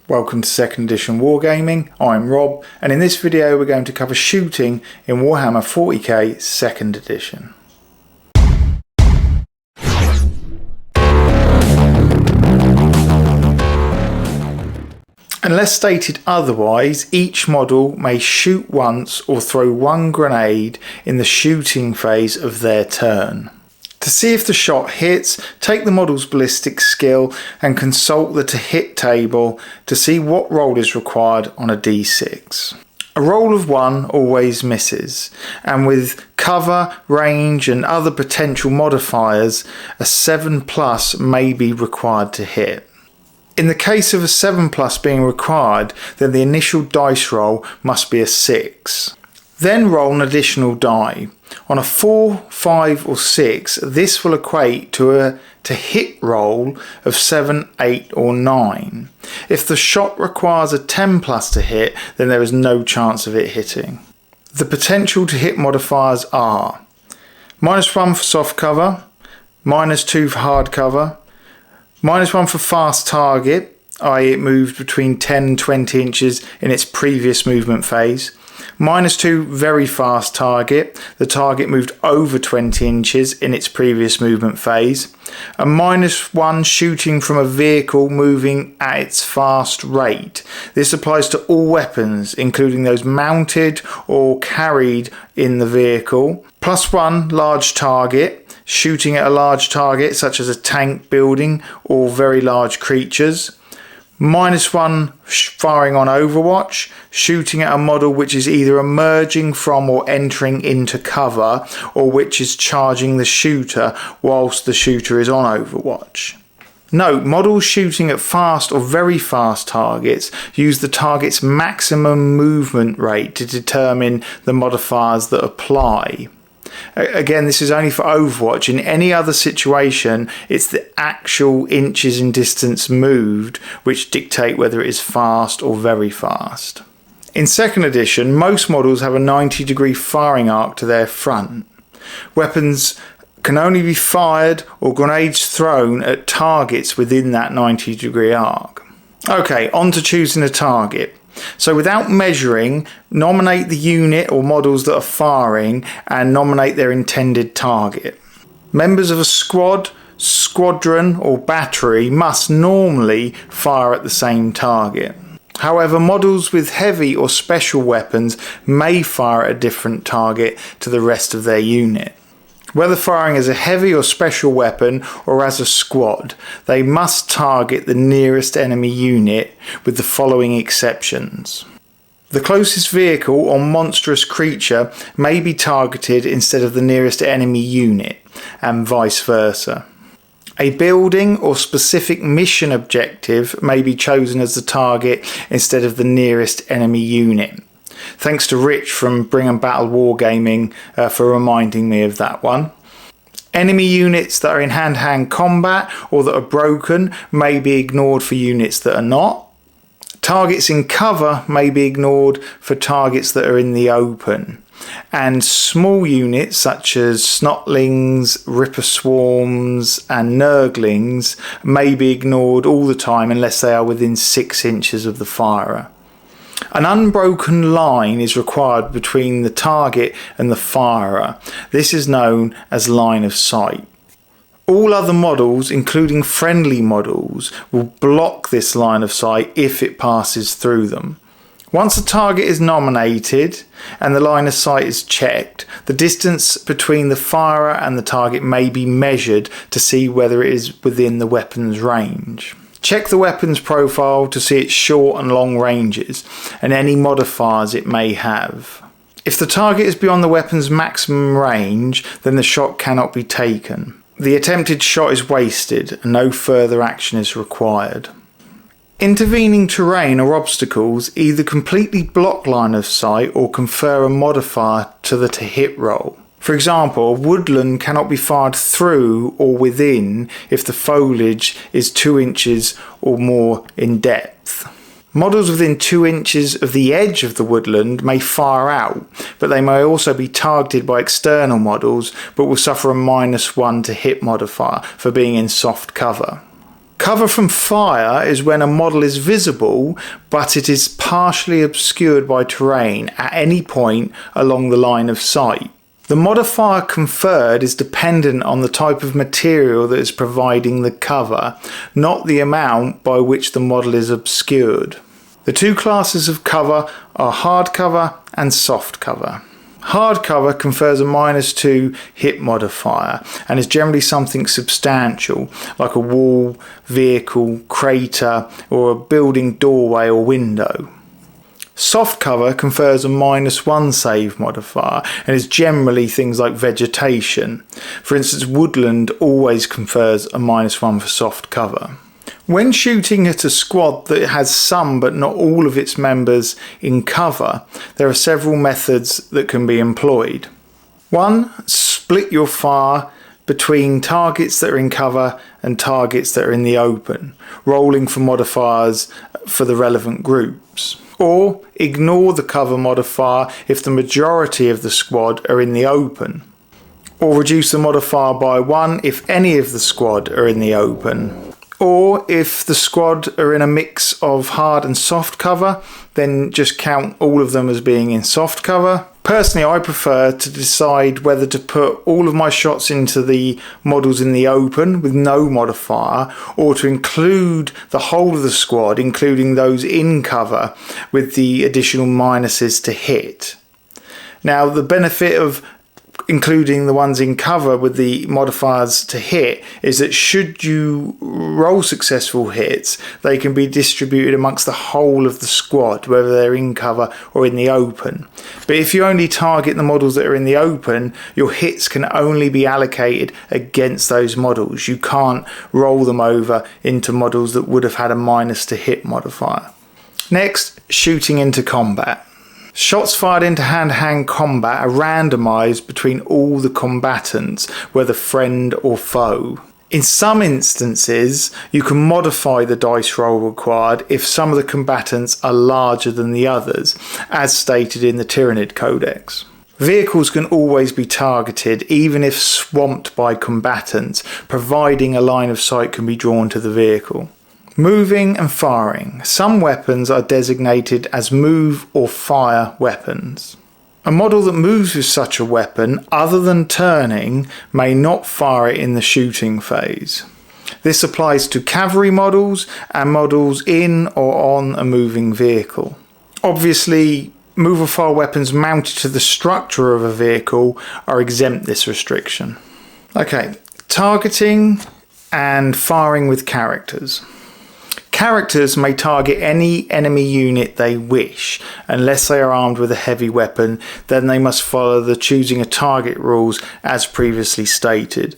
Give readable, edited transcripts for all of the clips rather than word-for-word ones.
Welcome to 2nd edition Wargaming, I'm Rob, and in this video we're going to cover shooting in Warhammer 40k 2nd edition. Unless stated otherwise, each model may shoot once or throw one grenade in the shooting phase of their turn. To see if the shot hits, take the model's ballistic skill and consult the to hit table to see what roll is required on a d6. A roll of 1 always misses, and with cover, range and other potential modifiers, a 7+ may be required to hit. In the case of a 7+ being required, then the initial dice roll must be a 6. Then roll an additional die. On a 4, 5 or 6, this will equate to a to hit roll of 7, 8 or 9. If the shot requires a 10+ to hit, then there is no chance of it hitting. The potential to hit modifiers are -1 for soft cover, -2 for hard cover, -1 for fast target, i.e. it moved between 10 and 20 inches in its previous movement phase, -2 very fast target, the target moved over 20 inches in its previous movement phase, and -1 shooting from a vehicle moving at its fast rate. This applies to all weapons, including those mounted or carried in the vehicle. +1 large target, shooting at a large target such as a tank, building or very large creatures. -1 firing on Overwatch, shooting at a model which is either emerging from or entering into cover, or which is charging the shooter whilst the shooter is on Overwatch. Note, models shooting at fast or very fast targets use the target's maximum movement rate to determine the modifiers that apply. Again, this is only for Overwatch. In any other situation, it's the actual inches in distance moved which dictate whether it is fast or very fast. In 2nd edition, most models have a 90-degree firing arc to their front. Weapons can only be fired or grenades thrown at targets within that 90-degree arc. Okay, on to choosing a target. So without measuring, nominate the unit or models that are firing and nominate their intended target. Members of a squad, squadron or battery must normally fire at the same target. However, models with heavy or special weapons may fire at a different target to the rest of their unit. Whether firing as a heavy or special weapon or as a squad, they must target the nearest enemy unit with the following exceptions. The closest vehicle or monstrous creature may be targeted instead of the nearest enemy unit, and vice versa. A building or specific mission objective may be chosen as the target instead of the nearest enemy unit. Thanks to Rich from Bring and Battle Wargaming for reminding me of that one. Enemy units that are in hand-to-hand combat or that are broken may be ignored for units that are not. Targets in cover may be ignored for targets that are in the open. And small units such as snotlings, ripper swarms and nurglings may be ignored all the time unless they are within 6 inches of the firer. An unbroken line is required between the target and the firer. This is known as line of sight. All other models, including friendly models, will block this line of sight if it passes through them. Once a target is nominated and the line of sight is checked, the distance between the firer and the target may be measured to see whether it is within the weapon's range. Check the weapon's profile to see its short and long ranges and any modifiers it may have. If the target is beyond the weapon's maximum range, then the shot cannot be taken. The attempted shot is wasted and no further action is required. Intervening terrain or obstacles either completely block line of sight or confer a modifier to the to hit roll. For example, a woodland cannot be fired through or within if the foliage is 2 inches or more in depth. Models within 2 inches of the edge of the woodland may fire out, but they may also be targeted by external models but will suffer a -1 to hit modifier for being in soft cover. Cover from fire is when a model is visible, but it is partially obscured by terrain at any point along the line of sight. The modifier conferred is dependent on the type of material that is providing the cover, not the amount by which the model is obscured. The two classes of cover are hard cover and soft cover. Hard cover confers a -2 hit modifier and is generally something substantial, like a wall, vehicle, crater, or a building doorway or window. Soft cover confers a -1 save modifier and is generally things like vegetation. For instance, woodland always confers a -1 for soft cover. When shooting at a squad that has some but not all of its members in cover, there are several methods that can be employed. 1. Split your fire between targets that are in cover and targets that are in the open, rolling for modifiers for the relevant groups. Or ignore the cover modifier if the majority of the squad are in the open. Or reduce the modifier by 1 if any of the squad are in the open. Or if the squad are in a mix of hard and soft cover, then just count all of them as being in soft cover. Personally, I prefer to decide whether to put all of my shots into the models in the open with no modifier, or to include the whole of the squad, including those in cover, with the additional minuses to hit. Now, the benefit of including the ones in cover with the modifiers to hit is that should you roll successful hits, they can be distributed amongst the whole of the squad, whether they're in cover or in the open. But if you only target the models that are in the open, your hits can only be allocated against those models. You can't roll them over into models that would have had a minus to hit modifier. Next, shooting into combat. Shots fired into hand-to-hand combat are randomised between all the combatants, whether friend or foe. In some instances, you can modify the dice roll required if some of the combatants are larger than the others, as stated in the Tyrannid Codex. Vehicles can always be targeted, even if swamped by combatants, providing a line of sight can be drawn to the vehicle. Moving and firing. Some weapons are designated as move or fire weapons. A model that moves with such a weapon, other than turning, may not fire it in the shooting phase. This applies to cavalry models and models in or on a moving vehicle. Obviously, move or fire weapons mounted to the structure of a vehicle are exempt this restriction. Okay, targeting and firing with characters. Characters may target any enemy unit they wish, unless they are armed with a heavy weapon, then they must follow the choosing a target rules as previously stated.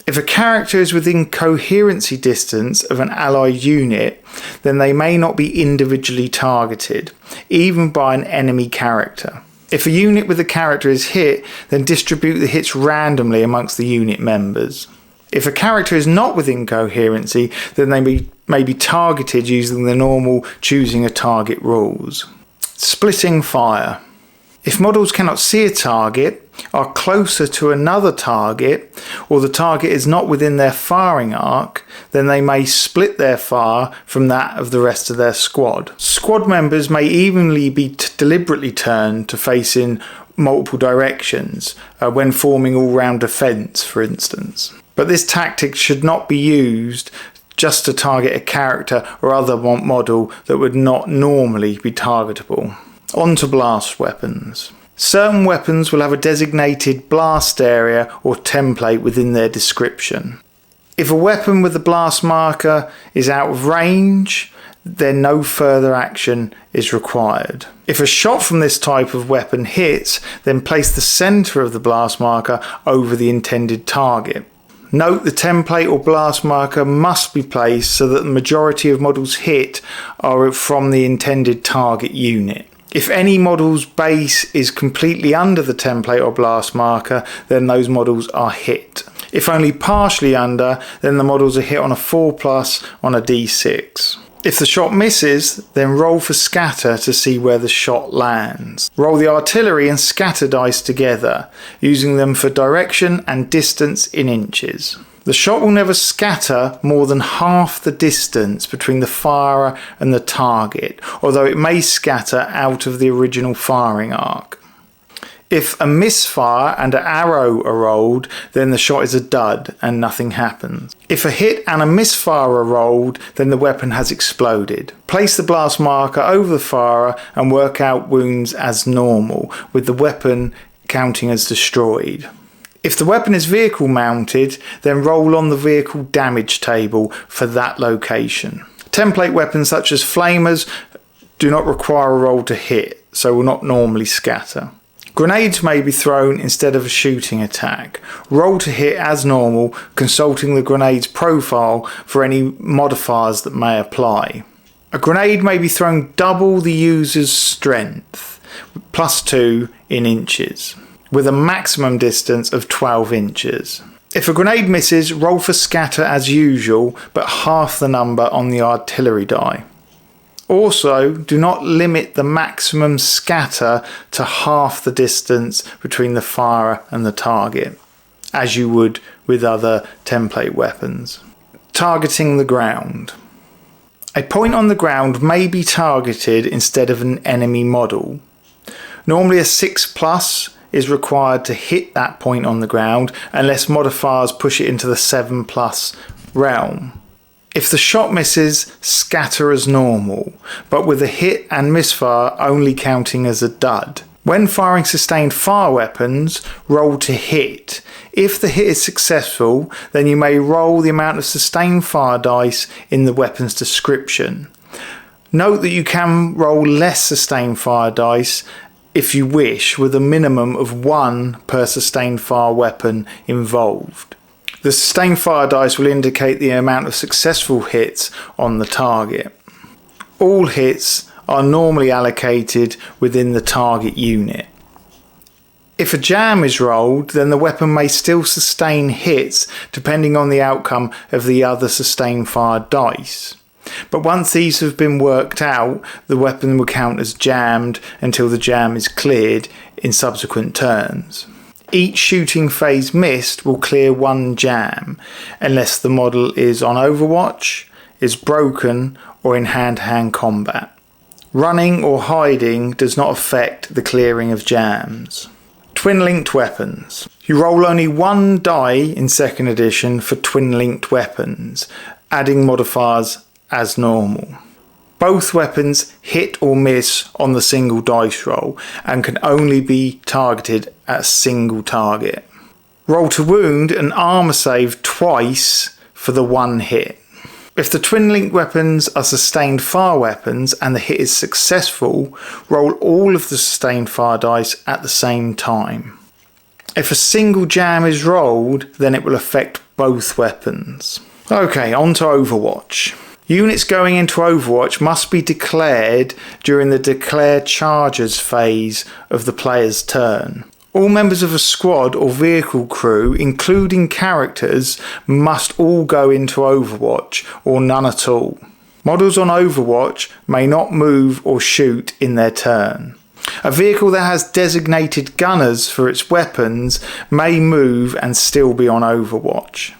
If a character is within coherency distance of an allied unit, then they may not be individually targeted, even by an enemy character. If a unit with a character is hit, then distribute the hits randomly amongst the unit members. If a character is not within coherency, then they may be targeted using the normal choosing a target rules. Splitting fire. If models cannot see a target, are closer to another target, or the target is not within their firing arc, then they may split their fire from that of the rest of their squad. Squad members may evenly be deliberately turned to face in multiple directions when forming all-round defence, for instance. But this tactic should not be used just to target a character or other model that would not normally be targetable. On to blast weapons. Certain weapons will have a designated blast area or template within their description. If a weapon with the blast marker is out of range, then no further action is required. If a shot from this type of weapon hits, then place the centre of the blast marker over the intended target. Note the template or blast marker must be placed so that the majority of models hit are from the intended target unit. If any model's base is completely under the template or blast marker, then those models are hit. If only partially under, then the models are hit on a 4+ on a D6. If the shot misses, then roll for scatter to see where the shot lands. Roll the artillery and scatter dice together, using them for direction and distance in inches. The shot will never scatter more than half the distance between the firer and the target, although it may scatter out of the original firing arc. If a misfire and an arrow are rolled, then the shot is a dud and nothing happens. If a hit and a misfire are rolled, then the weapon has exploded. Place the blast marker over the firer and work out wounds as normal, with the weapon counting as destroyed. If the weapon is vehicle mounted, then roll on the vehicle damage table for that location. Template weapons such as flamers do not require a roll to hit, so will not normally scatter. Grenades may be thrown instead of a shooting attack. Roll to hit as normal, consulting the grenade's profile for any modifiers that may apply. A grenade may be thrown double the user's strength, +2 in inches, with a maximum distance of 12 inches. If a grenade misses, roll for scatter as usual, but half the number on the artillery die. Also, do not limit the maximum scatter to half the distance between the firer and the target, as you would with other template weapons. Targeting the ground. A point on the ground may be targeted instead of an enemy model. Normally a 6+ is required to hit that point on the ground unless modifiers push it into the 7+ realm. If the shot misses, scatter as normal, but with a hit and misfire only counting as a dud. When firing sustained fire weapons, roll to hit. If the hit is successful, then you may roll the amount of sustained fire dice in the weapon's description. Note that you can roll less sustained fire dice if you wish, with a minimum of 1 per sustained fire weapon involved. The sustained fire dice will indicate the amount of successful hits on the target. All hits are normally allocated within the target unit. If a jam is rolled, then the weapon may still sustain hits depending on the outcome of the other sustained fire dice. But once these have been worked out, the weapon will count as jammed until the jam is cleared in subsequent turns. Each shooting phase missed will clear 1 jam, unless the model is on Overwatch, is broken, or in hand-to-hand combat. Running or hiding does not affect the clearing of jams. Twin-linked weapons. You roll only 1 die in 2nd edition for twin-linked weapons, adding modifiers as normal. Both weapons hit or miss on the single dice roll and can only be targeted at a single target. Roll to wound and armor save twice for the 1 hit. If the twin-linked weapons are sustained fire weapons and the hit is successful, roll all of the sustained fire dice at the same time. If a single jam is rolled, then it will affect both weapons. Okay, on to Overwatch. Units going into Overwatch must be declared during the declare charges phase of the player's turn. All members of a squad or vehicle crew, including characters, must all go into Overwatch, or none at all. Models on Overwatch may not move or shoot in their turn. A vehicle that has designated gunners for its weapons may move and still be on Overwatch.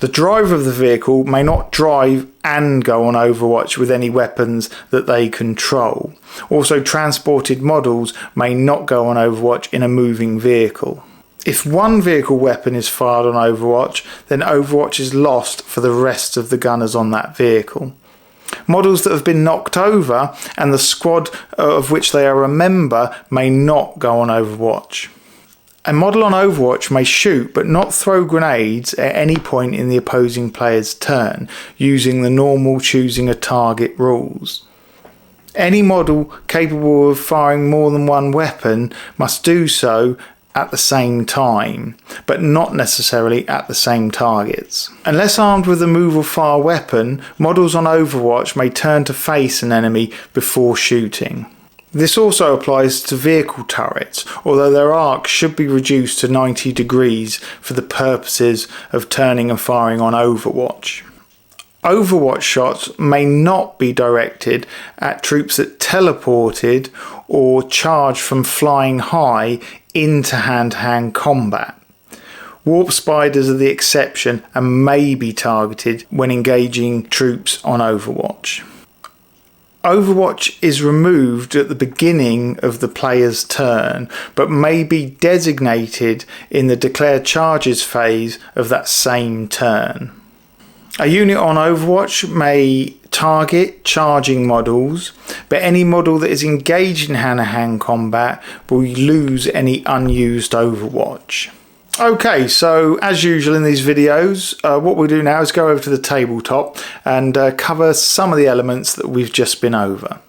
The driver of the vehicle may not drive and go on Overwatch with any weapons that they control. Also, transported models may not go on Overwatch in a moving vehicle. If one vehicle weapon is fired on Overwatch, then Overwatch is lost for the rest of the gunners on that vehicle. Models that have been knocked over and the squad of which they are a member may not go on Overwatch. A model on Overwatch may shoot but not throw grenades at any point in the opposing player's turn, using the normal choosing a target rules. Any model capable of firing more than 1 weapon must do so at the same time, but not necessarily at the same targets. Unless armed with a move or fire weapon, models on Overwatch may turn to face an enemy before shooting. This also applies to vehicle turrets, although their arc should be reduced to 90 degrees for the purposes of turning and firing on Overwatch. Overwatch shots may not be directed at troops that teleported or charged from flying high into hand-to-hand combat. Warp spiders are the exception and may be targeted when engaging troops on Overwatch. Overwatch is removed at the beginning of the player's turn, but may be designated in the declare charges phase of that same turn. A unit on Overwatch may target charging models, but any model that is engaged in hand-to-hand combat will lose any unused Overwatch. Okay, so as usual in these videos, what we'll do now is go over to the tabletop and cover some of the elements that we've just been over.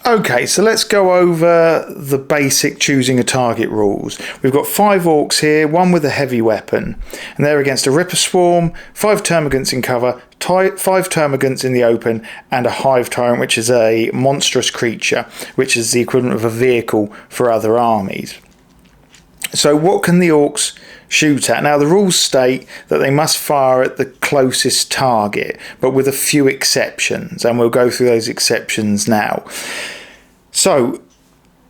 Okay, so let's go over the basic choosing a target rules. We've got 5 orcs here, one with a heavy weapon, and they're against a Ripper Swarm, 5 termagants in cover, 5 termagants in the open, and a Hive Tyrant, which is a monstrous creature, which is the equivalent of a vehicle for other armies. So what can the orcs shoot at? Now the rules state that they must fire at the closest target, but with a few exceptions, and we'll go through those exceptions now. So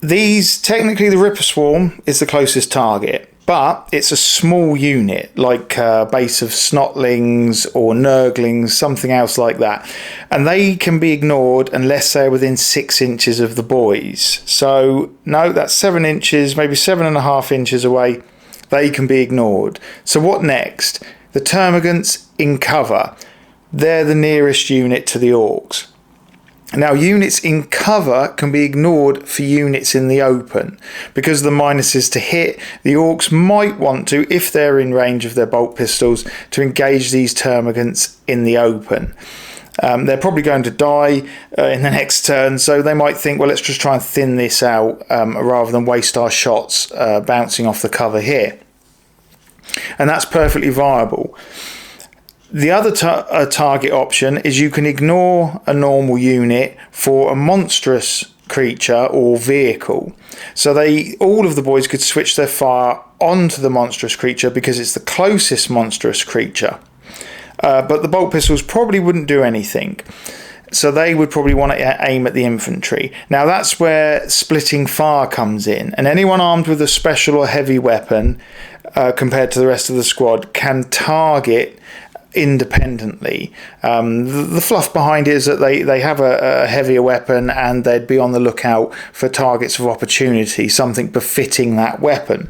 technically the Ripper Swarm is the closest target, but it's a small unit, like a base of Snotlings or Nurglings, something else like that, and they can be ignored unless they're within 6 inches of the boys. So no, that's 7 inches, maybe 7.5 inches away. They can be ignored. So what next? The termagants in cover. They're the nearest unit to the orcs. Now units in cover can be ignored for units in the open. Because of the minuses to hit, the orcs might want to, if they're in range of their bolt pistols, to engage these termagants in the open. They're probably going to die in the next turn, so they might think, well, let's just try and thin this out rather than waste our shots bouncing off the cover here. And that's perfectly viable. The other target option is you can ignore a normal unit for a monstrous creature or vehicle. So all of the boys could switch their fire onto the monstrous creature because it's the closest monstrous creature. But the bolt pistols probably wouldn't do anything. So they would probably want to aim at the infantry. Now that's where splitting fire comes in. And anyone armed with a special or heavy weapon, compared to the rest of the squad, can target independently. The fluff behind it is that they have a heavier weapon and they'd be on the lookout for targets of opportunity, something befitting that weapon.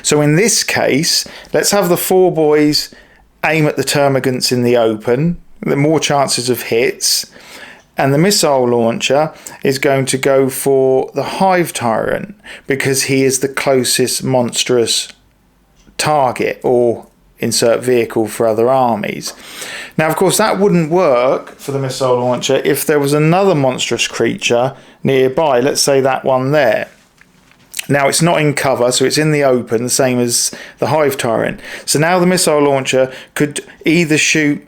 So in this case, let's have the 4 boys aim at the termagants in the open, the more chances of hits, and the missile launcher is going to go for the Hive Tyrant because he is the closest monstrous target, or insert vehicle for other armies. Now of course that wouldn't work for the missile launcher if there was another monstrous creature nearby, let's say that one there. Now it's not in cover, so it's in the open, the same as the Hive Tyrant. So now the missile launcher could either shoot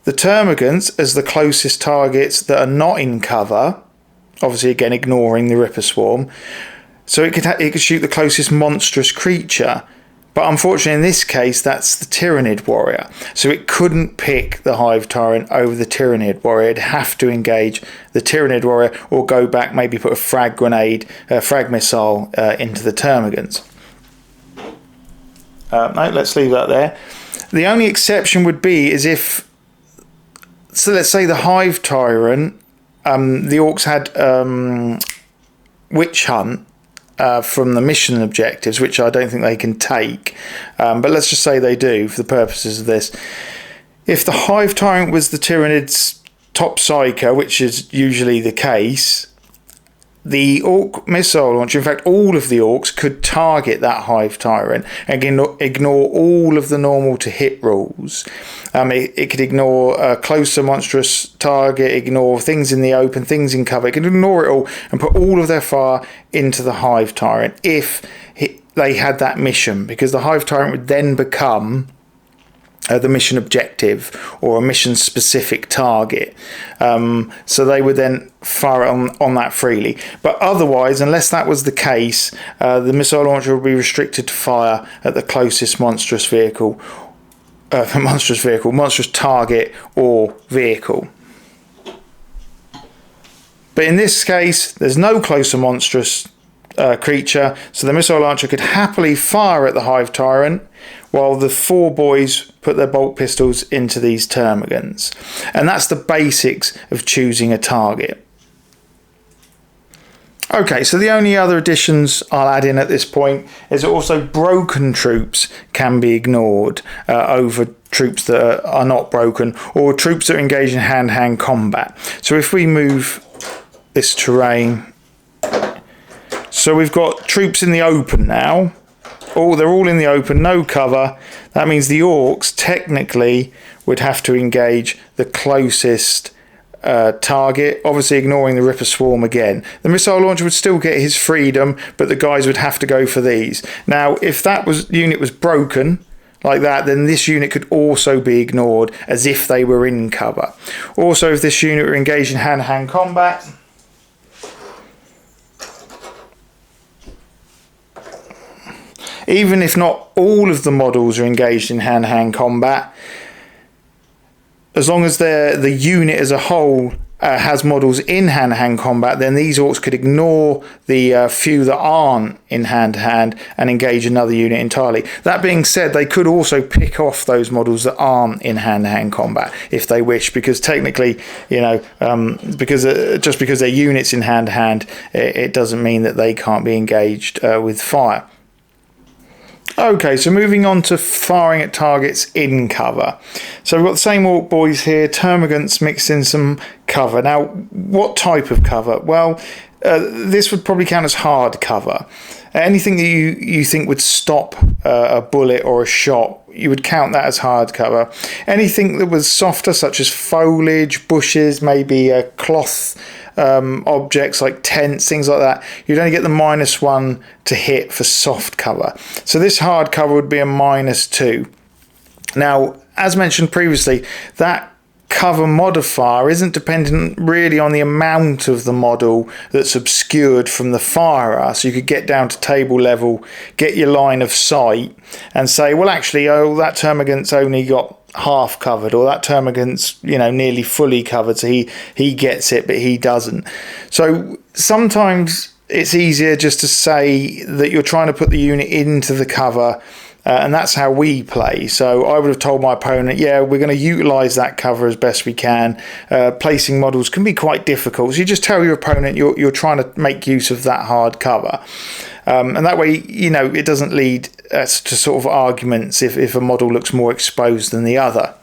the termagants as the closest targets that are not in cover, obviously again ignoring the Ripper Swarm, so it could shoot the closest monstrous creature. But unfortunately in this case that's the Tyrannid Warrior, so it couldn't pick the Hive Tyrant over the Tyrannid Warrior. It'd have to engage the Tyrannid Warrior or go back, maybe put a frag missile into the termagants. No, let's leave that there. The only exception would be is if, so let's say the Hive Tyrant, the orcs had Witch Hunt, from the mission objectives, which I don't think they can take, but let's just say they do for the purposes of this. If the Hive Tyrant was the Tyrannid's top psycho, which is usually the case, the Orc missile launcher, in fact all of the orcs, could target that Hive Tyrant and ignore all of the normal to hit rules. It could ignore a closer monstrous target, ignore things in the open, things in cover. It could ignore it all and put all of their fire into the Hive Tyrant if they had that mission, because the Hive Tyrant would then become the mission objective or a mission specific target, so they would then fire on that freely. But otherwise, unless that was the case, the missile launcher would be restricted to fire at the closest monstrous target or vehicle. But in this case there's no closer monstrous creature, so the missile launcher could happily fire at the Hive Tyrant while the 4 boys put their bolt pistols into these termagants. And that's the basics of choosing a target. Okay, so the only other additions I'll add in at this point is that also broken troops can be ignored over troops that are not broken, or troops that are engaged in hand-to-hand combat. So if we move this terrain, so we've got troops in the open now. They're all in the open, no cover. That means the orcs technically would have to engage the closest target, obviously ignoring the Ripper Swarm again. The missile launcher would still get his freedom, but the guys would have to go for these. Now, if that unit was broken like that, then this unit could also be ignored as if they were in cover. Also, if this unit were engaged in hand-to-hand combat, even if not all of the models are engaged in hand-to-hand combat, as long as the unit as a whole has models in hand-to-hand combat, then these orcs could ignore the few that aren't in hand-to-hand and engage another unit entirely. That being said, they could also pick off those models that aren't in hand-to-hand combat if they wish, because technically, you know, just because they're units in hand-to-hand, it doesn't mean that they can't be engaged with fire. Okay, so moving on to firing at targets in cover. So we've got the same orc boys here, termagants mixed in some cover. Now, what type of cover? Well, this would probably count as hard cover. Anything that you think would stop a bullet or a shot, you would count that as hard cover. Anything that was softer, such as foliage, bushes, maybe cloth objects like tents, things like that, you'd only get the -1 to hit for soft cover. So this hard cover would be a -2. Now, as mentioned previously, that cover modifier isn't dependent really on the amount of the model that's obscured from the firer. So you could get down to table level, get your line of sight and say, well, actually, oh, that termagant's only got half covered, or that termagant's, you know, nearly fully covered, so he gets it but he doesn't. So sometimes it's easier just to say that you're trying to put the unit into the cover, and that's how we play. So I would have told my opponent, yeah, we're going to utilize that cover as best we can. Placing models can be quite difficult, so you just tell your opponent you're trying to make use of that hard cover. And that way, you know, it doesn't lead to sort of arguments if a model looks more exposed than the other.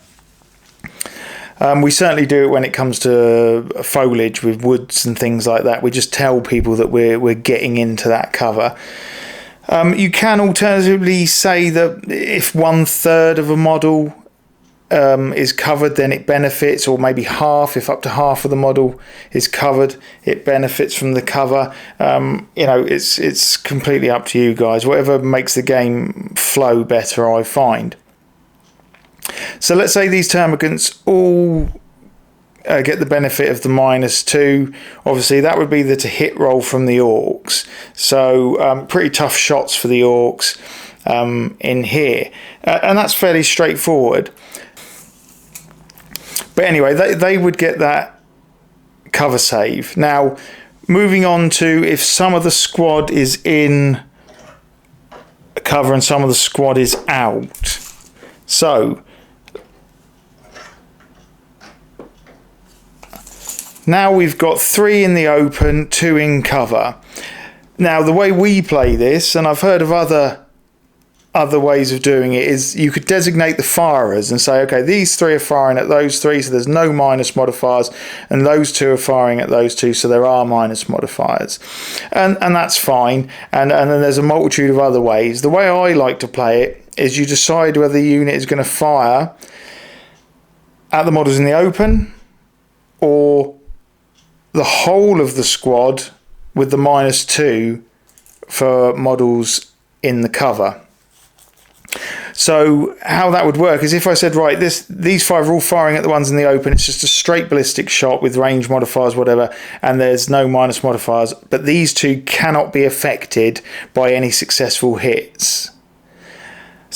We certainly do it when it comes to foliage with woods and things like that. We just tell people that we're getting into that cover. You can alternatively say that if 1/3 of a model is covered, then it benefits, or maybe half, if up to half of the model is covered, it benefits from the cover. You know, it's completely up to you guys, whatever makes the game flow better, I find. So let's say these termagants all get the benefit of the -2. Obviously that would be the to hit roll from the orcs, so pretty tough shots for the orcs in here, and that's fairly straightforward. But anyway, they would get that cover save. Now, moving on to if some of the squad is in cover and some of the squad is out. So, now we've got 3 in the open, 2 in cover. Now, the way we play this, and I've heard of other ways of doing it, is you could designate the firers and say, okay, these 3 are firing at those 3, so there's no minus modifiers, and those 2 are firing at those 2, so there are minus modifiers, and that's fine. And then there's a multitude of other ways. The way I like to play it is you decide whether the unit is going to fire at the models in the open or the whole of the squad with the -2 for models in the cover. So how that would work is if I said, right, these 5 are all firing at the ones in the open, it's just a straight ballistic shot with range modifiers, whatever, and there's no minus modifiers, but these 2 cannot be affected by any successful hits.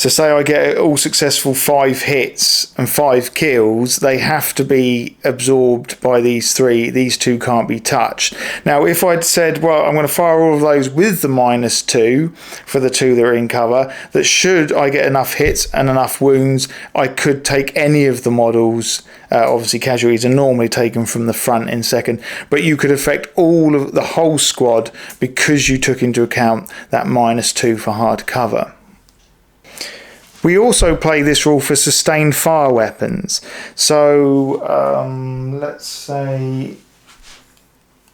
So say I get all successful 5 hits and 5 kills, they have to be absorbed by these 3. These 2 can't be touched. Now, if I'd said, well, I'm going to fire all of those with the -2 for the 2 that are in cover, that should I get enough hits and enough wounds, I could take any of the models. Obviously, casualties are normally taken from the front in second, but you could affect all of the whole squad because you took into account that -2 for hard cover. We also play this rule for sustained fire weapons. So let's say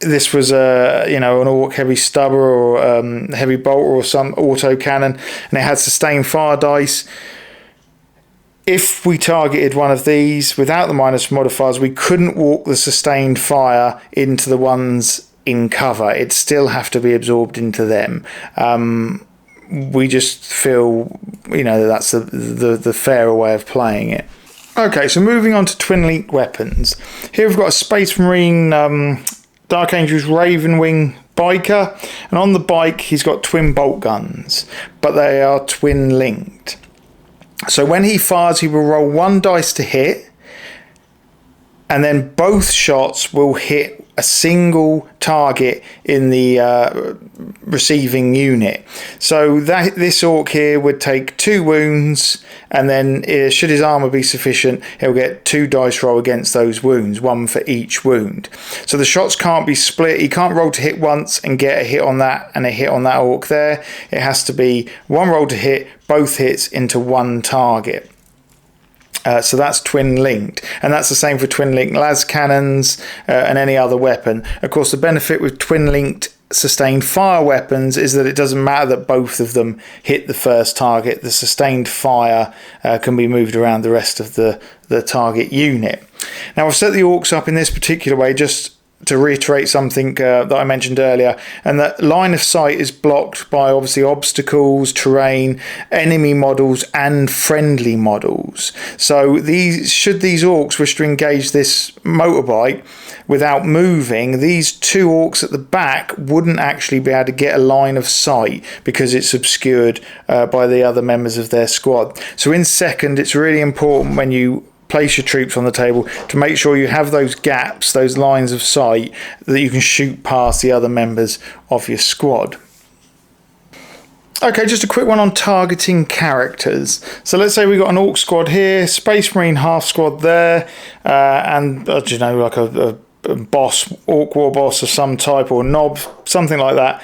this was an Orc heavy stubber or heavy bolter or some auto cannon, and it had sustained fire dice. If we targeted one of these without the minus modifiers, we couldn't walk the sustained fire into the ones in cover. It'd still have to be absorbed into them. We just feel, that's the fairer way of playing it. Okay, so moving on to twin linked weapons. Here we've got a Space Marine Dark Angel's Ravenwing biker, and on the bike he's got twin bolt guns, but they are twin linked. So when he fires, he will roll 1 dice to hit, and then both shots will hit a single target in the receiving unit. So this orc here would take 2 wounds, and then should his armor be sufficient, he'll get 2 dice roll against those wounds, 1 for each wound. So the shots can't be split. He can't roll to hit once and get a hit on that and a hit on that orc there. It has to be 1 roll to hit, both hits into 1 target. So that's twin linked, and that's the same for twin linked las cannons and any other weapon. Of course, the benefit with twin linked sustained fire weapons is that it doesn't matter that both of them hit the first target. The sustained fire can be moved around the rest of the target unit. Now, I've set the orcs up in this particular way just to reiterate something that I mentioned earlier, and that line of sight is blocked by obviously obstacles, terrain, enemy models and friendly models. So should these orcs wish to engage this motorbike without moving, these 2 orcs at the back wouldn't actually be able to get a line of sight because it's obscured by the other members of their squad. So in second, it's really important when you place your troops on the table to make sure you have those gaps, those lines of sight, that you can shoot past the other members of your squad. Okay, just a quick one on targeting characters. So let's say we've got an orc squad here, Space Marine half squad there, and like a boss, orc war boss of some type, or knob, something like that.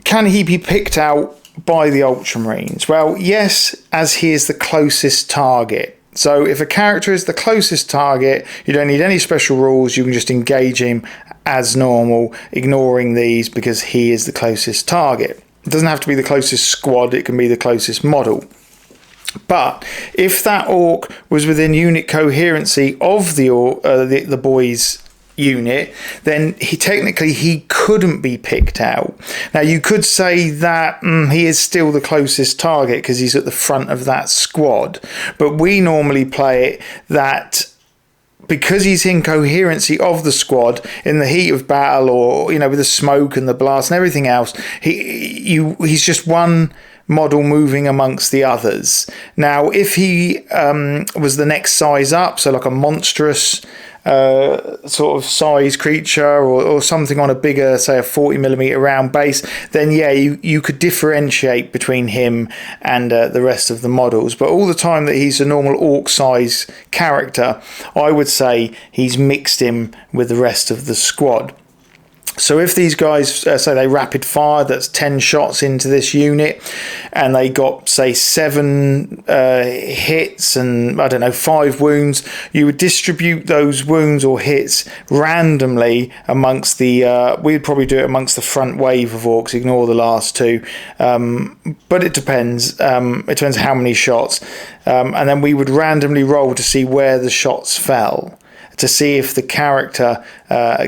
Can he be picked out by the Ultramarines? Well, yes, as he is the closest target. So if a character is the closest target, you don't need any special rules. You can just engage him as normal, ignoring these because he is the closest target. It doesn't have to be the closest squad. It can be the closest model. But if that orc was within unit coherency of the boy's unit, then he couldn't be picked out. Now you could say that he is still the closest target because he's at the front of that squad, but we normally play it that because he's in coherency of the squad in the heat of battle, or with the smoke and the blast and everything else, he's just one model moving amongst the others. Now if he was the next size up, so like a monstrous sort of size creature or something on a bigger, say a 40mm round base, then yeah, you could differentiate between him and the rest of the models. But all the time that he's a normal orc size character, I would say he's mixed him with the rest of the squad. So if these guys say they rapid fire, that's 10 shots into this unit, and they got say 7 hits and 5 wounds, you would distribute those wounds or hits randomly amongst we'd probably do it amongst the front wave of orcs, ignore the last 2, but it depends. It depends how many shots, and then we would randomly roll to see where the shots fell, to see if the character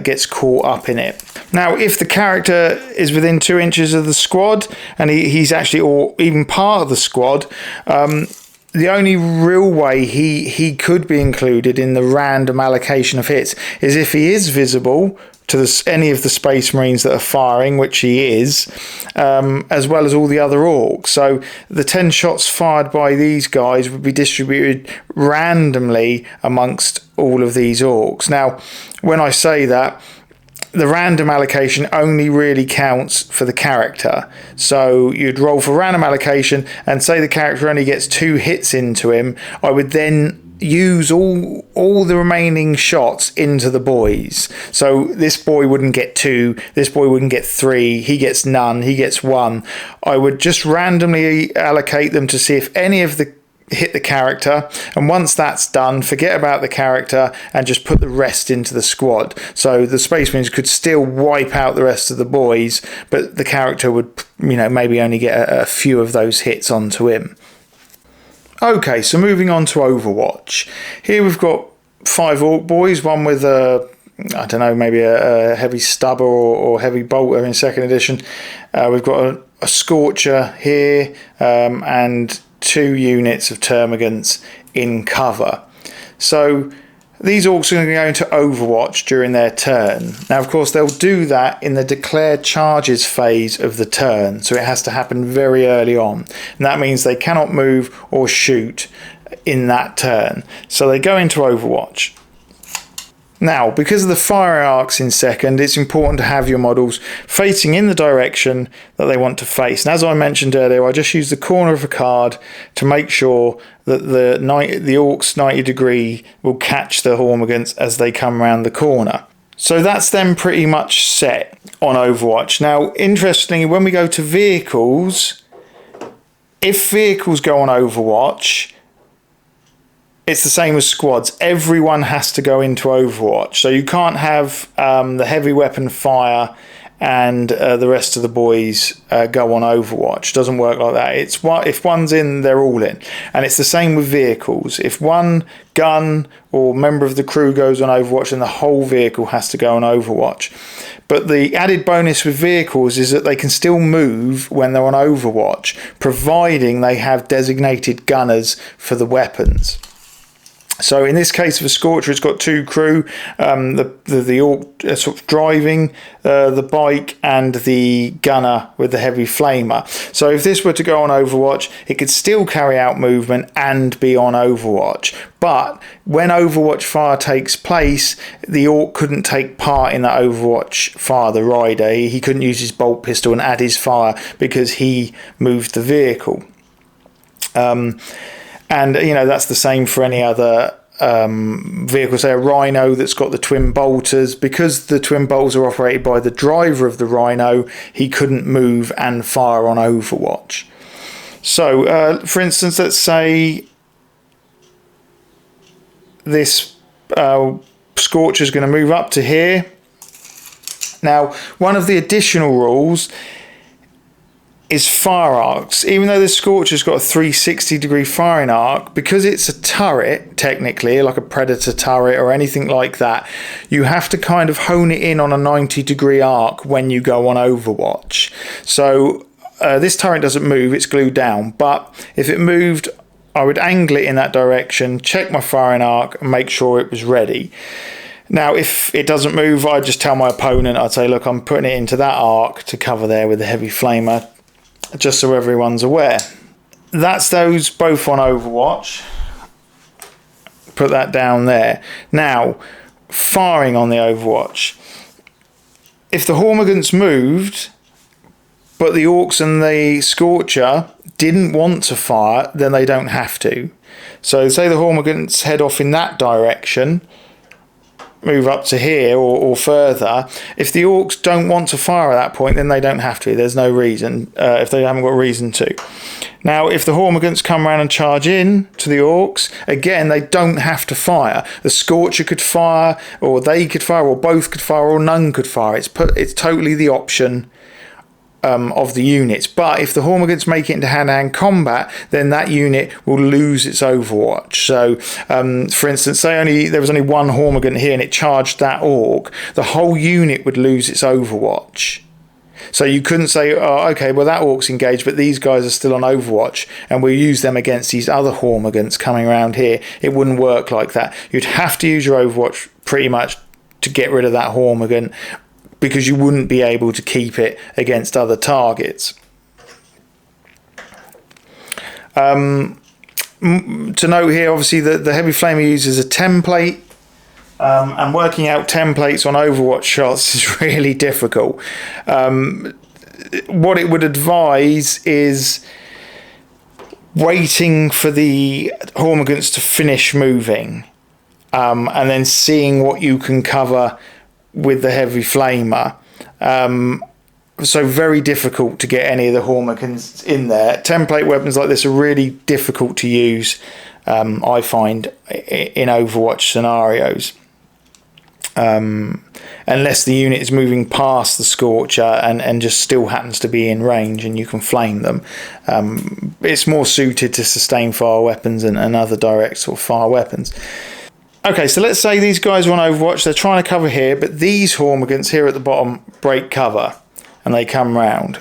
gets caught up in it. Now, if the character is within 2 inches of the squad and he's actually, or even part of the squad, the only real way he could be included in the random allocation of hits is if he is visible any of the Space Marines that are firing, which he is, as well as all the other orcs. So the 10 shots fired by these guys would be distributed randomly amongst all of these orcs. Now, when I say that, the random allocation only really counts for the character. So you'd roll for random allocation, and say the character only gets 2 hits into him, I would then use all the remaining shots into the boys. So this boy wouldn't get 2, this boy wouldn't get 3, he gets none, he gets 1. I would just randomly allocate them to see if any of the hit the character, and once that's done, forget about the character and just put the rest into the squad. So the Space Marines could still wipe out the rest of the boys, but the character would, maybe only get a few of those hits onto him. Okay, so moving on to Overwatch. Here we've got 5 orc boys, one with maybe a heavy stubber or heavy bolter in 2nd edition. We've got a Scorcher here, and 2 units of termagants in cover. So these orcs are going to go into Overwatch during their turn. Now, of course, they'll do that in the declared charges phase of the turn, so it has to happen very early on. And that means they cannot move or shoot in that turn. So they go into Overwatch. Now, because of the fire arcs in 2nd, it's important to have your models facing in the direction that they want to face. And as I mentioned earlier, I just use the corner of a card to make sure that the orcs 90 degree will catch the Hormigants as they come around the corner. So that's then pretty much set on Overwatch. Now, interestingly, when we go to vehicles, if vehicles go on Overwatch, it's the same as squads. Everyone has to go into Overwatch. So you can't have the heavy weapon fire and the rest of the boys go on Overwatch. Doesn't work like that. If one's in, they're all in. And it's the same with vehicles. If one gun or member of the crew goes on Overwatch, then the whole vehicle has to go on Overwatch. But the added bonus with vehicles is that they can still move when they're on Overwatch, providing they have designated gunners for the weapons. So in this case of a Scorcher, it's got 2 crew, the orc sort of driving the bike and the gunner with the heavy flamer. So if this were to go on Overwatch, it could still carry out movement and be on Overwatch. But when Overwatch fire takes place, the orc couldn't take part in that Overwatch fire, the rider. He couldn't use his bolt pistol and add his fire because he moved the vehicle. And, that's the same for any other vehicle, say a Rhino that's got the twin bolters. Because the twin bolters are operated by the driver of the Rhino, he couldn't move and fire on Overwatch. So, for instance, let's say this Scorcher is going to move up to here. Now, one of the additional rules is fire arcs. Even though the Scorcher's got a 360 degree firing arc, because it's a turret, technically, like a Predator turret or anything like that, you have to kind of hone it in on a 90 degree arc when you go on Overwatch. So this turret doesn't move, it's glued down, but if it moved, I would angle it in that direction, check my firing arc and make sure it was ready. Now, if it doesn't move, I'd just tell my opponent, I'd say, look, I'm putting it into that arc to cover there with the heavy flamer, just so everyone's aware. That's those both on Overwatch. Put that down there. Now, firing on the Overwatch. If the Hormigants moved, but the Orcs and the Scorcher didn't want to fire, then they don't have to. So say the Hormigants head off in that direction, move up to here or further. If the orcs don't want to fire at that point, then they don't have to. There's no reason if they haven't got a reason to. Now, if the Hormigants come around and charge in to the orcs, again, they don't have to fire. The Scorcher could fire, or they could fire, or both could fire, or none could fire. It's totally the option of the units. But if the Hormigants make it into hand-to-hand combat, then that unit will lose its Overwatch. So, for instance, say there was only one Hormigant here and it charged that orc, the whole unit would lose its Overwatch. So you couldn't say, oh, okay, well that orc's engaged, but these guys are still on Overwatch, and we'll use them against these other Hormigants coming around here. It wouldn't work like that. You'd have to use your Overwatch pretty much to get rid of that Hormigant, because you wouldn't be able to keep it against other targets. To note here, obviously, the Heavy Flamer uses a template, and working out templates on Overwatch shots is really difficult. What it would advise is waiting for the Hormigants to finish moving, and then seeing what you can cover with the Heavy Flamer. So very difficult to get any of the Hormigans in there. Template weapons like this are really difficult to use, I find, in Overwatch scenarios. Unless the unit is moving past the Scorcher and just still happens to be in range and you can flame them. It's more suited to sustain fire weapons and other direct or fire weapons. Okay, so let's say these guys are on Overwatch, they're trying to cover here, but these Hormigants here at the bottom break cover and they come round.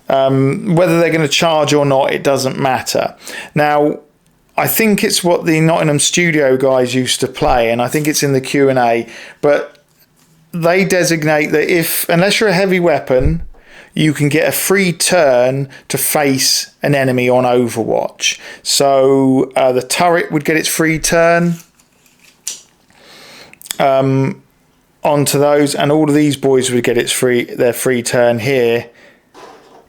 Whether they're going to charge or not, it doesn't matter. Now, I think it's what the Nottingham Studio guys used to play, and I think it's in the Q&A, but they designate that unless you're a heavy weapon, you can get a free turn to face an enemy on Overwatch. So the turret would get its free turn onto those, and all of these boys would get their free turn here,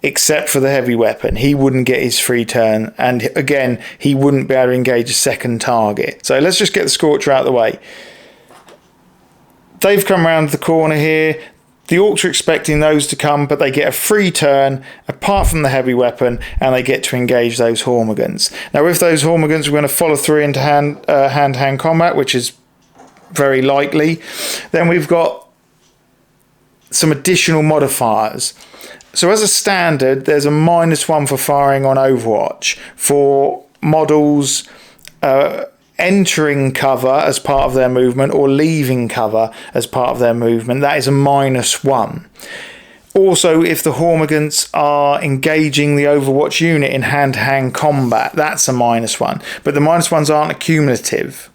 except for the heavy weapon. He wouldn't get his free turn, and again, he wouldn't be able to engage a second target. So let's just get the Scorcher out of the way. They've come around the corner here. The Orcs are expecting those to come, but they get a free turn apart from the heavy weapon, and they get to engage those Hormigants. Now, if those Hormigants are going to follow through into hand-to-hand combat, which is very likely, then we've got some additional modifiers. So as a standard, there's a -1 for firing on Overwatch. For models entering cover as part of their movement or leaving cover as part of their movement, that is a -1. Also, if the Hormigants are engaging the Overwatch unit in hand-to-hand combat, that's a -1. But the -1s aren't accumulative.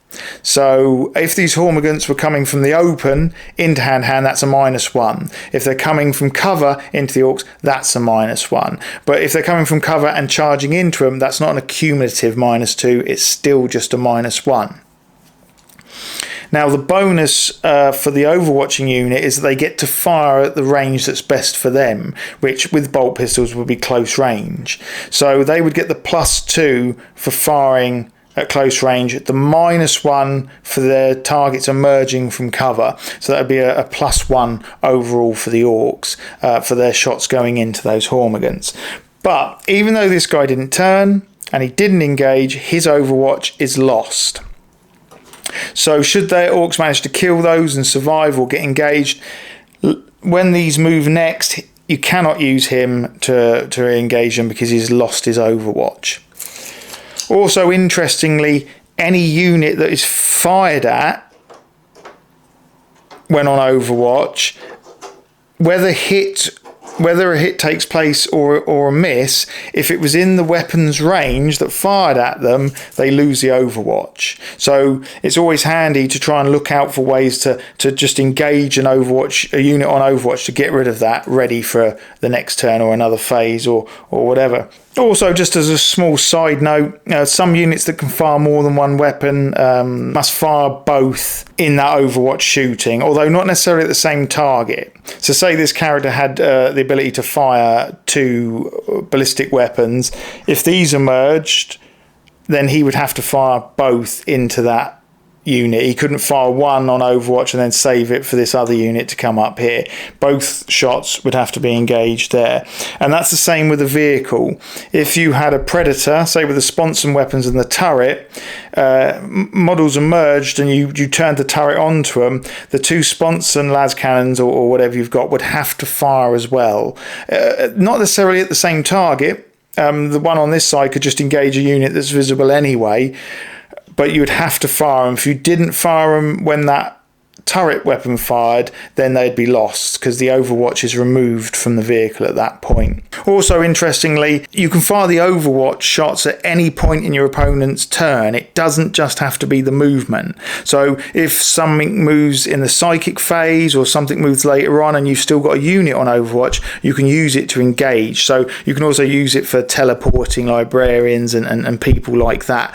So if these Hormigants were coming from the open into hand-to-hand, that's a -1. If they're coming from cover into the Orcs, that's a -1. But if they're coming from cover and charging into them, that's not an accumulative -2, it's still just a -1. Now, the bonus for the Overwatching unit is that they get to fire at the range that's best for them, which with bolt pistols would be close range. So they would get the +2 for firing at close range, the -1 for their targets emerging from cover. So that would be a +1 overall for the Orcs for their shots going into those Hormigants. But even though this guy didn't turn and he didn't engage, his Overwatch is lost. So should their Orcs manage to kill those and survive or get engaged, when these move next, you cannot use him to engage them because he's lost his Overwatch. Also, interestingly, any unit that is fired at when on Overwatch, whether a hit takes place or a miss, if it was in the weapon's range that fired at them, they lose the Overwatch. So it's always handy to try and look out for ways to just engage a unit on Overwatch to get rid of that, ready for the next turn or another phase or whatever. Also, just as a small side note, some units that can fire more than one weapon must fire both in that Overwatch shooting, although not necessarily at the same target. So say this character had the ability to fire 2 ballistic weapons. If these emerged, then he would have to fire both into that unit. He couldn't fire one on Overwatch and then save it for this other unit to come up here. Both shots would have to be engaged there. And that's the same with a vehicle. If you had a Predator, say with the sponson weapons and the turret, models emerged and you turned the turret onto them, the 2 sponson las cannons or whatever you've got would have to fire as well. Not necessarily at the same target. The one on this side could just engage a unit that's visible anyway, but you would have to fire them. If you didn't fire them when that turret weapon fired, then they'd be lost because the Overwatch is removed from the vehicle at that point. Also, interestingly, you can fire the Overwatch shots at any point in your opponent's turn. It doesn't just have to be the movement. So if something moves in the psychic phase or something moves later on and you've still got a unit on Overwatch, you can use it to engage. So you can also use it for teleporting librarians and people like that,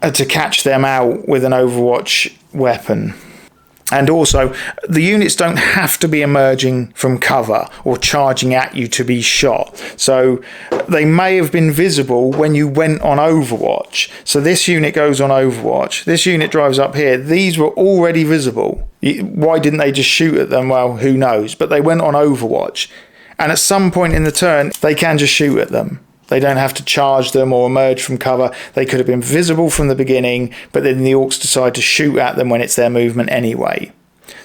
to catch them out with an Overwatch weapon. And also, the units don't have to be emerging from cover or charging at you to be shot. So they may have been visible when you went on Overwatch. So this unit goes on Overwatch. This unit drives up here. These were already visible. Why didn't they just shoot at them? Well, who knows? But they went on Overwatch. And at some point in the turn, they can just shoot at them. They don't have to charge them or emerge from cover. They could have been visible from the beginning, but then the orcs decide to shoot at them when it's their movement anyway.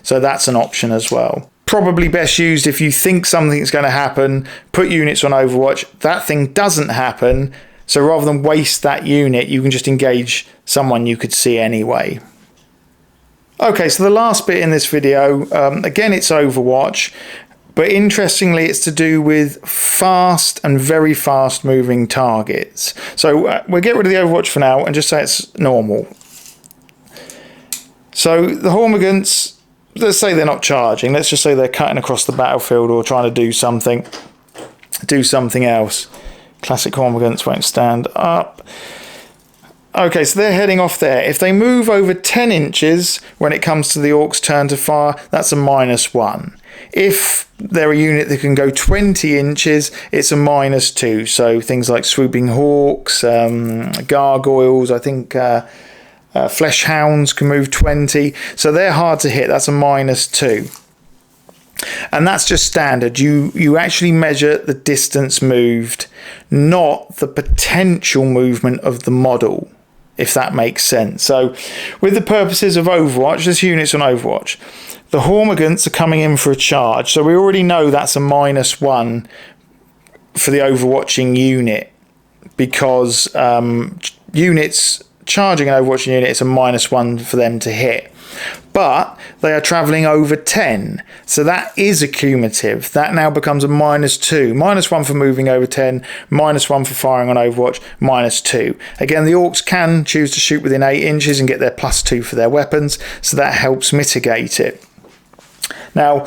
So that's an option as well. Probably best used if you think something's going to happen, put units on Overwatch, that thing doesn't happen, so rather than waste that unit, you can just engage someone you could see anyway. Okay, so the last bit in this video, again it's Overwatch. But interestingly, it's to do with fast and very fast moving targets. So we'll get rid of the Overwatch for now and just say it's normal. So the Hormigants, let's say they're not charging. Let's just say they're cutting across the battlefield or trying to do something else. Classic Hormigants won't stand up. Okay, so they're heading off there. If they move over 10 inches when it comes to the Orcs' turn to fire, that's a -1. If they're a unit that can go 20 inches, it's a -2. So things like Swooping Hawks, Gargoyles, I think Flesh Hounds can move 20. So they're hard to hit. That's a -2. And that's just standard. You actually measure the distance moved, not the potential movement of the model, if that makes sense. So with the purposes of Overwatch, this unit's on Overwatch. The Hormigants are coming in for a charge, so we already know that's a -1 for the overwatching unit, because units charging an overwatching unit is a -1 for them to hit. But they are travelling over 10, so that is a cumulative. That now becomes a -2. -1 for moving over 10, -1 for firing on Overwatch, -2. Again, the Orcs can choose to shoot within 8 inches and get their +2 for their weapons, so that helps mitigate it. Now,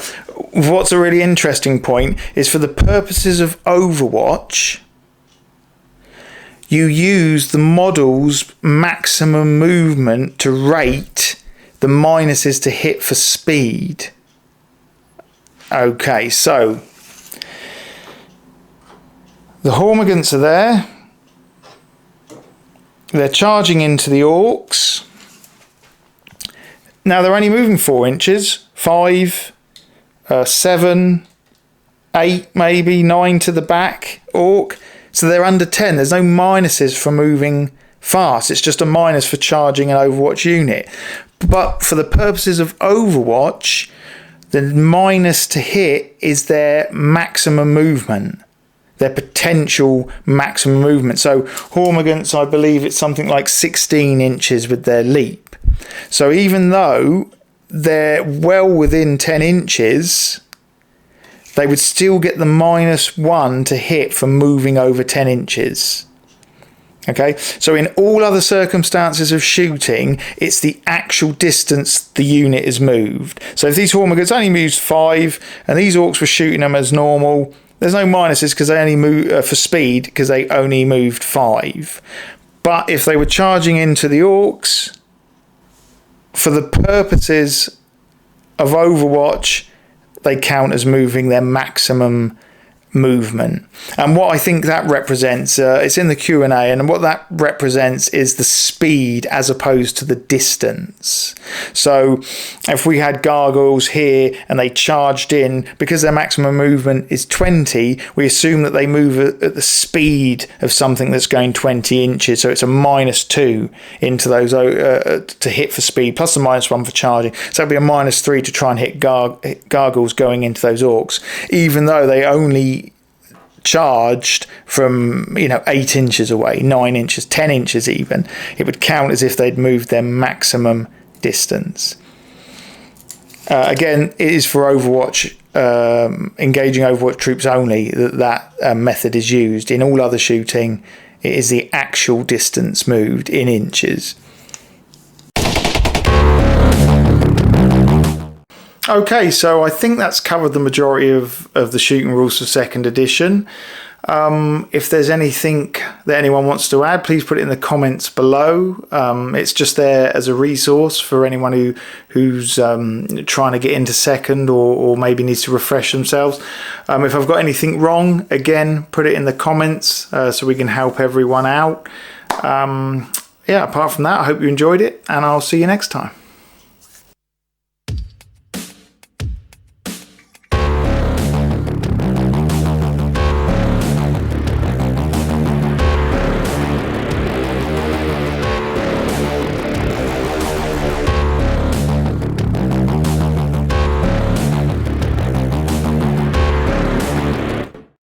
what's a really interesting point is, for the purposes of Overwatch, you use the model's maximum movement to rate the minuses to hit for speed. Okay, so the Hormigants are there. They're charging into the Orcs. Now they're only moving 4 inches, 5, 7, 8, maybe 9 to the back Orc. So they're under 10. There's no minuses for moving fast. It's just a minus for charging an Overwatch unit. But for the purposes of Overwatch, the minus to hit is their maximum movement, their potential maximum movement. So Hormigants, I believe it's something like 16 inches with their leap. So even though they're well within 10 inches, they would still get the -1 to hit for moving over 10 inches. Okay, so in all other circumstances of shooting, it's the actual distance the unit is moved. So if these Hormigants only moved 5 and these Orcs were shooting them as normal, there's no minuses because they only move for speed, because they only moved 5. But if they were charging into the Orcs, for the purposes of Overwatch, they count as moving their maximum movement. And what I think that represents, it's in the Q&A, and what that represents is the speed as opposed to the distance. So if we had Gargoyles here and they charged in, because their maximum movement is 20, we assume that they move at the speed of something that's going 20 inches. So it's a -2 into those to hit for speed, plus the -1 for charging. So it'd be a -3 to try and hit Gargoyles going into those Orcs, even though they only charged from 8 inches away, 9 inches, 10 inches even. It would count as if they'd moved their maximum distance. Again, it is for Overwatch, engaging Overwatch troops only, that method is used. In all other shooting, it is the actual distance moved in inches. Okay, so I think that's covered the majority of the shooting rules for 2nd edition. If there's anything that anyone wants to add, please put it in the comments below. It's just there as a resource for anyone who's trying to get into 2nd or maybe needs to refresh themselves. If I've got anything wrong, again, put it in the comments so we can help everyone out. Yeah, apart from that, I hope you enjoyed it, and I'll see you next time.